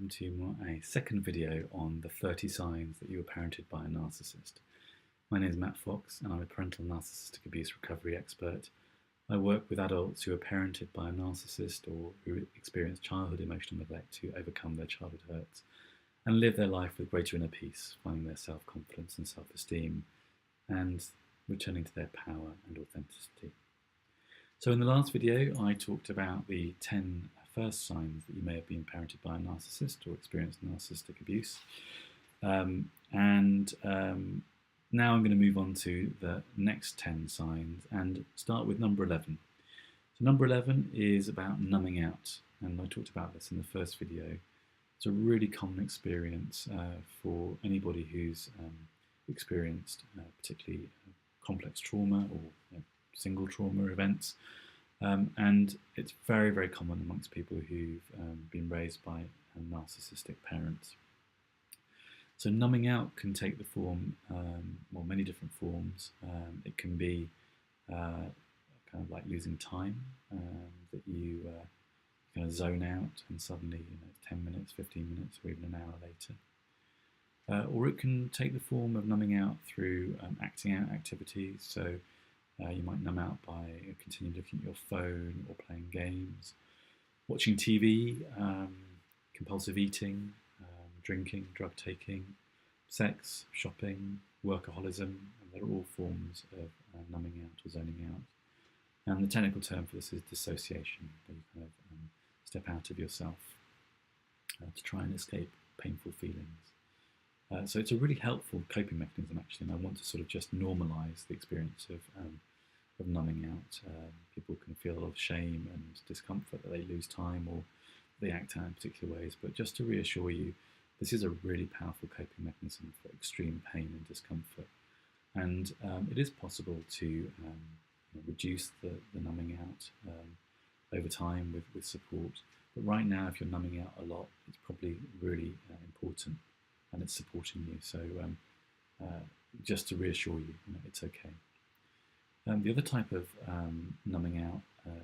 welcome to my second video on the 30 signs that you were parented by a narcissist. My name is Matt Fox and I'm a parental narcissistic abuse recovery expert. I work with adults who are parented by a narcissist or who experience childhood emotional neglect to overcome their childhood hurts and live their life with greater inner peace, finding their self-confidence and self-esteem and returning to their power and authenticity. So in the last video I talked about the 10 first signs that you may have been parented by a narcissist or experienced narcissistic abuse. Now I'm going to move on to the next 10 signs and start with number 11. So number 11 is about numbing out, and I talked about this in the first video. It's a really common experience for anybody who's experienced particularly complex trauma or single trauma events. And it's very, very common amongst people who've been raised by narcissistic parents. So numbing out can take the form, many different forms. It can be kind of like losing time, that you kind of zone out and suddenly, 10 minutes, 15 minutes, or even an hour later. Or it can take the form of numbing out through acting out activities. So you might numb out by continuing looking at your phone or playing games, watching TV, compulsive eating, drinking, drug taking, sex, shopping, workaholism, and they're all forms of numbing out or zoning out. And the technical term for this is dissociation, where you kind of step out of yourself to try and escape painful feelings. So it's a really helpful coping mechanism actually, and I want to sort of just normalise the experience of numbing out. People can feel a lot of shame and discomfort that they lose time or they act out in particular ways, but just to reassure you, this is a really powerful coping mechanism for extreme pain and discomfort. And it is possible to reduce the numbing out over time with support. But right now, if you're numbing out a lot, it's probably really important and it's supporting you. So just to reassure you, it's okay. The other type of numbing out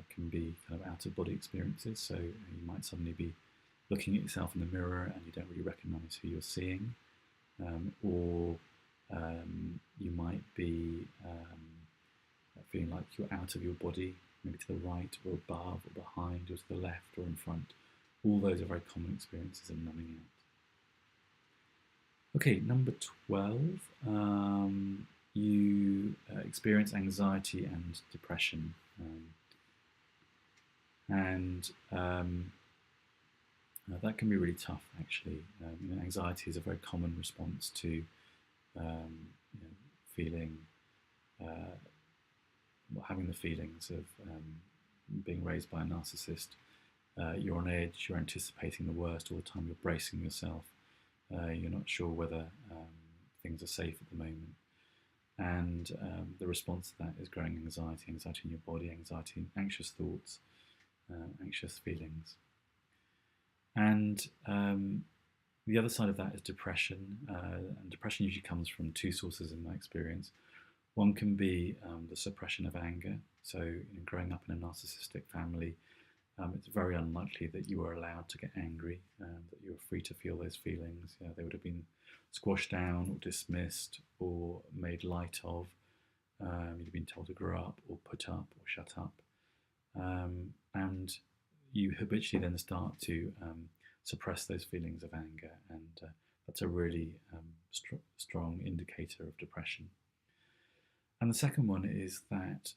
can be kind of out-of-body experiences. So you might suddenly be looking at yourself in the mirror and you don't really recognise who you're seeing, or you might be feeling like you're out of your body, maybe to the right or above or behind or to the left or in front. All those are very common experiences of numbing out. Okay, number 12, you experience anxiety and depression. That can be really tough actually. Anxiety is a very common response to feeling, having the feelings of being raised by a narcissist. You're on edge, you're anticipating the worst all the time, you're bracing yourself. You're not sure whether things are safe at the moment. And the response to that is growing anxiety in your body, anxiety, anxious thoughts, anxious feelings. And the other side of that is depression. And depression usually comes from two sources in my experience. One can be the suppression of anger. So growing up in a narcissistic family, it's very unlikely that you were allowed to get angry, that you were free to feel those feelings. They would have been squashed down or dismissed or made light of. You've been told to grow up or put up or shut up. And you habitually then start to suppress those feelings of anger, and that's a really strong indicator of depression. And the second one is that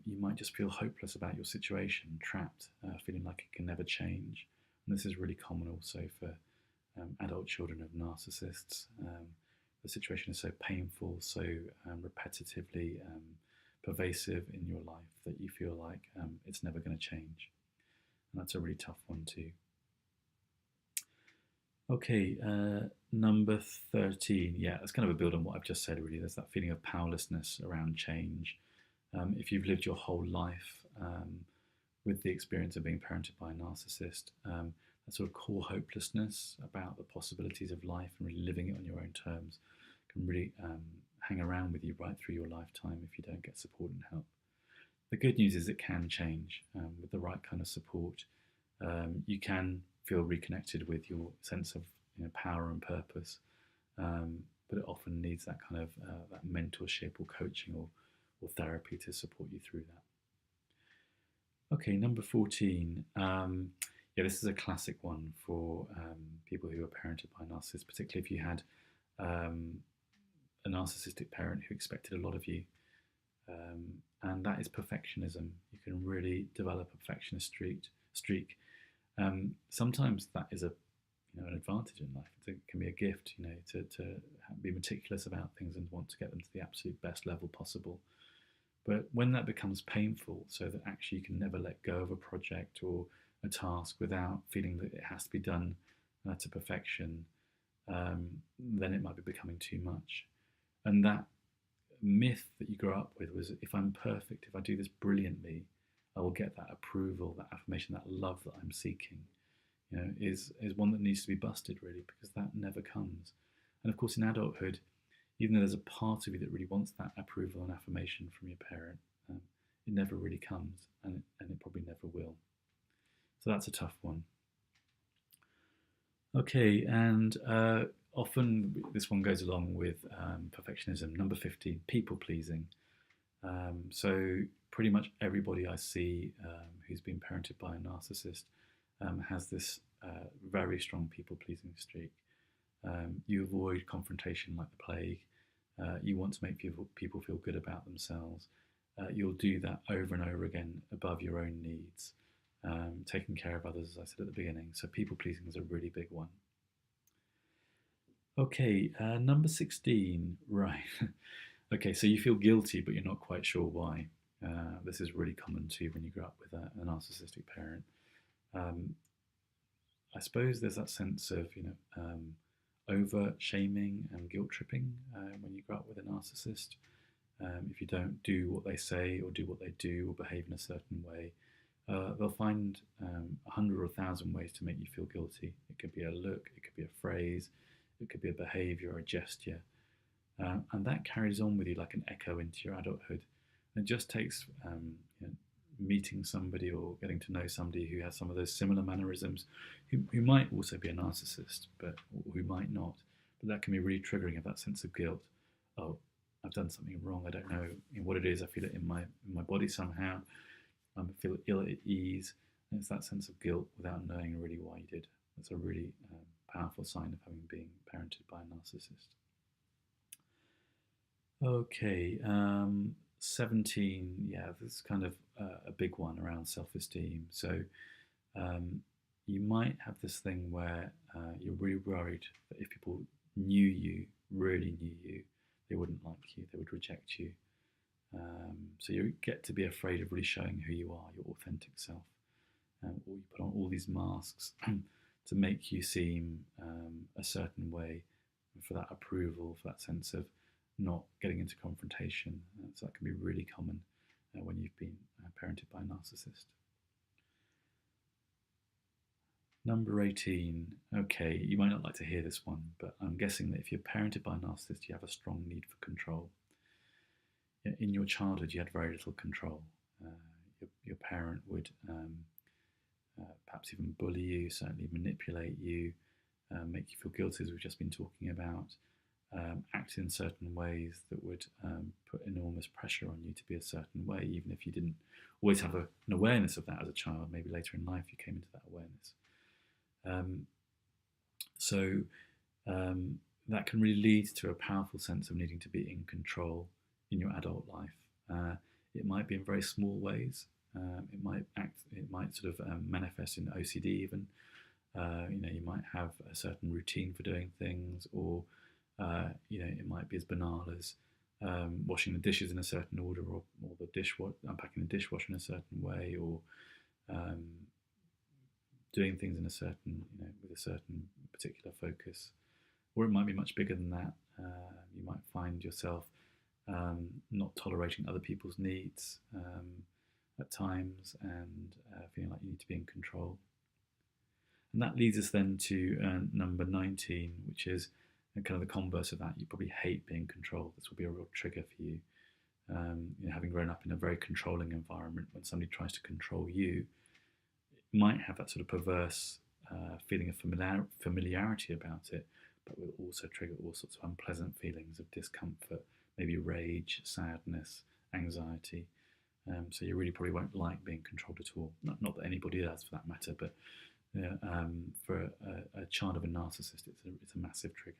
you might just feel hopeless about your situation, trapped, feeling like it can never change. And this is really common also for adult children of narcissists. The situation is so painful, so repetitively pervasive in your life that you feel like it's never going to change. And that's a really tough one too. Okay, number 13. Yeah, that's kind of a build on what I've just said really. There's that feeling of powerlessness around change. If you've lived your whole life with the experience of being parented by a narcissist, that sort of core hopelessness about the possibilities of life and really living it on your own terms can really hang around with you right through your lifetime if you don't get support and help. The good news is it can change with the right kind of support. You can feel reconnected with your sense of power and purpose. But it often needs that kind of that mentorship or coaching or therapy to support you through that. Okay, number 14. Yeah, this is a classic one for people who are parented by narcissists, particularly if you had a narcissistic parent who expected a lot of you. And that is perfectionism. You can really develop a perfectionist streak. Sometimes that is an advantage in life. It can be a gift, to be meticulous about things and want to get them to the absolute best level possible. But when that becomes painful, so that actually you can never let go of a project or a task without feeling that it has to be done to perfection, then it might be becoming too much. And that myth that you grow up with was, if I'm perfect, if I do this brilliantly, I will get that approval, that affirmation, that love that I'm seeking, is one that needs to be busted, really, because that never comes. And of course, in adulthood, even though there's a part of you that really wants that approval and affirmation from your parent, it never really comes, and it probably never will. So that's a tough one. Okay, and often this one goes along with perfectionism. Number 15, people pleasing. So pretty much everybody I see who's been parented by a narcissist has this very strong people pleasing streak. You avoid confrontation like the plague. You want to make people feel good about themselves. You'll do that over and over again above your own needs. Taking care of others, as I said at the beginning. So people pleasing is a really big one. Okay, number 16, right. Okay, so you feel guilty, but you're not quite sure why. This is really common too when you grow up with a narcissistic parent. I suppose there's that sense of, over shaming and guilt tripping when you grow up with a narcissist. If you don't do what they say or do what they do or behave in a certain way, they'll find 100 or 1,000 ways to make you feel guilty. It could be a look, it could be a phrase, it could be a behaviour or a gesture. And that carries on with you like an echo into your adulthood. And it just takes meeting somebody or getting to know somebody who has some of those similar mannerisms, who might also be a narcissist, but who might not. But that can be really triggering of that sense of guilt. Oh, I've done something wrong. I don't know what it is. I feel it in my body somehow. I feel ill at ease. And it's that sense of guilt without knowing really why you did. That's a really powerful sign of having been parented by a narcissist. Okay, 17, yeah, this is kind of a big one around self-esteem. So you might have this thing where you're really worried that if people really knew you, they wouldn't like you, they would reject you. So you get to be afraid of really showing who you are, your authentic self. Or you put on all these masks to make you seem a certain way, for that approval, for that sense of not getting into confrontation. So that can be really common when you've been parented by a narcissist. Number 18. Okay, you might not like to hear this one, but I'm guessing that if you're parented by a narcissist, you have a strong need for control. In your childhood, you had very little control. Your parent would perhaps even bully you, certainly manipulate you, make you feel guilty, as we've just been talking about, act in certain ways that would put enormous pressure on you to be a certain way, even if you didn't always have an awareness of that as a child. Maybe later in life you came into that awareness. So that can really lead to a powerful sense of needing to be in control in your adult life. It might be in very small ways. It might sort of manifest in OCD even. You might have a certain routine for doing things, or it might be as banal as washing the dishes in a certain order, or unpacking the dishwasher in a certain way, or doing things in a certain, with a certain particular focus. Or it might be much bigger than that. You might find yourself not tolerating other people's needs at times, and feeling like you need to be in control. And that leads us then to number 19, which is kind of the converse of that. You probably hate being controlled. This will be a real trigger for you. Having grown up in a very controlling environment, when somebody tries to control you, it might have that sort of perverse feeling of familiarity about it, but will also trigger all sorts of unpleasant feelings of discomfort, maybe rage, sadness, anxiety. So you really probably won't like being controlled at all. Not that anybody does, for that matter, but for a child of a narcissist, it's a massive trigger.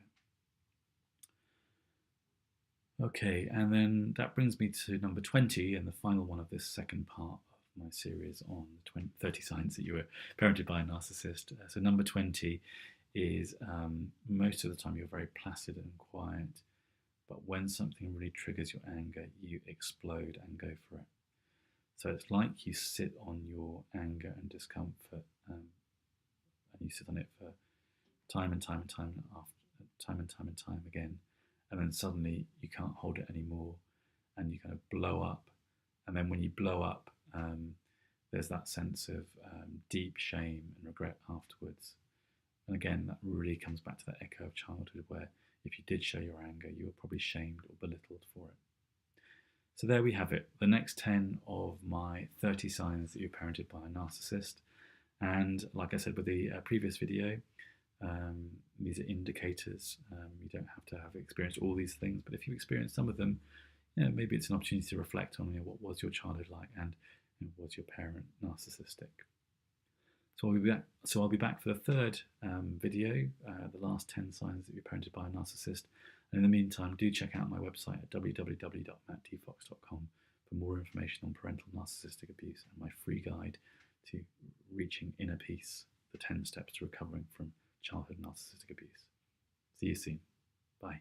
Okay, and then that brings me to number 20, and the final one of this second part of my series on 30 signs that you were parented by a narcissist. So number 20 is most of the time you're very placid and quiet, but when something really triggers your anger, you explode and go for it. So it's like you sit on your anger and discomfort, and you sit on it for time and time and time and time again, and then suddenly you can't hold it anymore, and you kind of blow up. And then when you blow up, there's that sense of deep shame and regret afterwards. And again, that really comes back to that echo of childhood, where if you did show your anger, you were probably shamed or belittled for it. So there we have it, the next 10 of my 30 signs that you're parented by a narcissist. And like I said with the previous video, these are indicators. You don't have to have experienced all these things, but if you experience some of them, maybe it's an opportunity to reflect on what was your childhood like, and was your parent narcissistic. So I'll be back for the third video, the last 10 signs that you're parented by a narcissist. And in the meantime, do check out my website at www.mattdfox.com for more information on parental narcissistic abuse and my free guide to reaching inner peace, the 10 steps to recovering from childhood narcissistic abuse. See you soon. Bye.